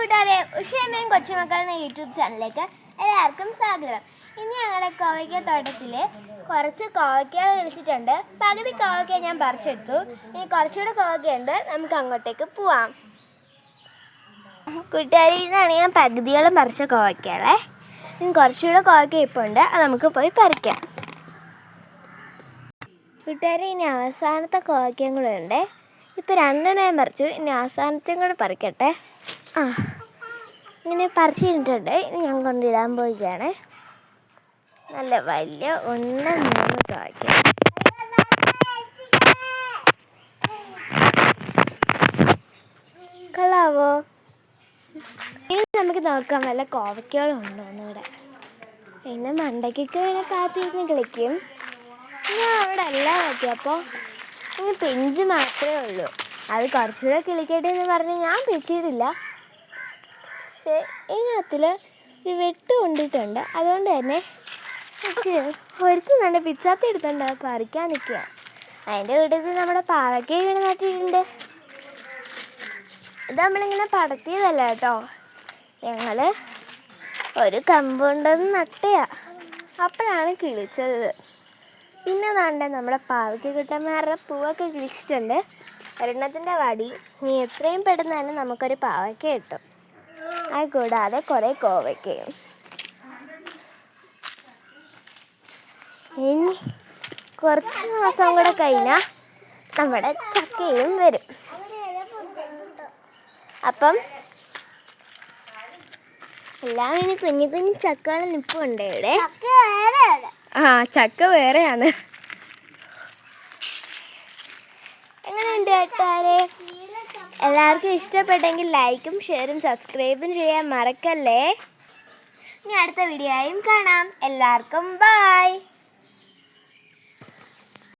കൂട്ടുകാരെ, ഉഷയമ്മയും കൊച്ചുമക്കളുടെ യൂട്യൂബ് ചാനലിലേക്ക് എല്ലാവർക്കും സ്വാഗതം. ഇന്ന് ഞങ്ങളുടെ കോവയ്ക്ക തോട്ടത്തിൽ കുറച്ച് കോവയ്ക്ക വിളിച്ചിട്ടുണ്ട്. പകുതി കോവയ്ക്ക ഞാൻ പറിച്ചെടുത്തു. ഇനി കുറച്ചുകൂടെ കോവയ്ക്കയുണ്ട്, നമുക്ക് അങ്ങോട്ടേക്ക് പോവാം. കൂട്ടുകാരെ, ഇതാണ് ഞാൻ പകുതിയോളം പറിച്ച കോവയ്ക്കകളെ. ഇനി കുറച്ചുകൂടെ കോവയ്ക്ക ഇപ്പോൾ ഉണ്ട്, അത് നമുക്ക് പോയി പറിക്കാം. കൂട്ടുകാരെ, ഇനി അവസാനത്തെ കോവയ്ക്കയും കൂടെ ഉണ്ട്. ഇപ്പോൾ രണ്ടെണ്ണം പറിച്ചു, ഇനി അവസാനത്തെയും കൂടെ പറിക്കട്ടെ. ഇങ്ങനെ പറിച്ചിട്ടുണ്ട്. ഇനി ഞാൻ കൊണ്ടിടാൻ പോവുകയാണ്. നല്ല വലിയ 1-3 കായ്ക്ക. കൊള്ളാവോ? ഇനി നമുക്ക് നോക്കാം വല്ല കോവയ്ക്കകളും ഉണ്ടോ ഇവിടെ. പിന്നെ മണ്ടയ്ക്കൊക്കെ വേണേൽ കാത്തിരുന്ന് കളിക്കും. ഞാൻ അവിടെ എല്ലാം നോക്കിയപ്പോൾ ഇനി പെഞ്ച് മാത്രമേ ഉള്ളൂ. അത് കുറച്ചുകൂടെ കിളിക്കട്ടെ എന്ന് പറഞ്ഞ് ഞാൻ പിച്ചിട്ടില്ല. പക്ഷേ ഇതിനകത്തിൽ ഇത് വെട്ട് കൊണ്ടിട്ടുണ്ട്. അതുകൊണ്ട് തന്നെ ഒരുത്തും നല്ല പിച്ചാത്തി എടുത്തുകൊണ്ട് പറിക്കാൻ നിൽക്കുക. അതിൻ്റെ കൂട്ടത്തിൽ നമ്മുടെ പാവയ്ക്ക ഇങ്ങനെ നട്ടിട്ടുണ്ട്. ഇത് നമ്മളിങ്ങനെ പടത്തിയതല്ല കേട്ടോ, ഞങ്ങൾ ഒരു കമ്പുണ്ടെന്ന് നട്ടയാ. അപ്പോഴാണ് കിളിച്ചത്. പിന്നെ നാണ്ടെ നമ്മുടെ പാവയ്ക്ക കിട്ടന്മാരുടെ പൂവൊക്കെ കിളിച്ചിട്ടുണ്ട്. ഒരെണ്ണത്തിൻ്റെ വടി. ഇനി എത്രയും പെട്ടെന്ന് തന്നെ നമുക്കൊരു പാവയ്ക്ക കിട്ടും. അത് കൂടാതെ കുറേ കോവയ്ക്കയും. ഇനി കുറച്ച് മാസം കൂടെ കഴിഞ്ഞാൽ നമ്മുടെ ചക്കയും വരും. അപ്പം എല്ലാം ഇനി കുഞ്ഞു കുഞ്ഞു ചക്കകൾ നിൽപ്പുണ്ട് ഇവിടെ. ചക്ക വേറെയാണ്. എങ്ങനെയുണ്ട് കേട്ടാരെ? എല്ലാവർക്കും ഇഷ്ടപ്പെട്ടെങ്കിൽ ലൈക്കും ഷെയറും സബ്സ്ക്രൈബും ചെയ്യാൻ മറക്കല്ലേ. ഇനി അടുത്ത വീഡിയോയും കാണാം. എല്ലാവർക്കും ബൈ.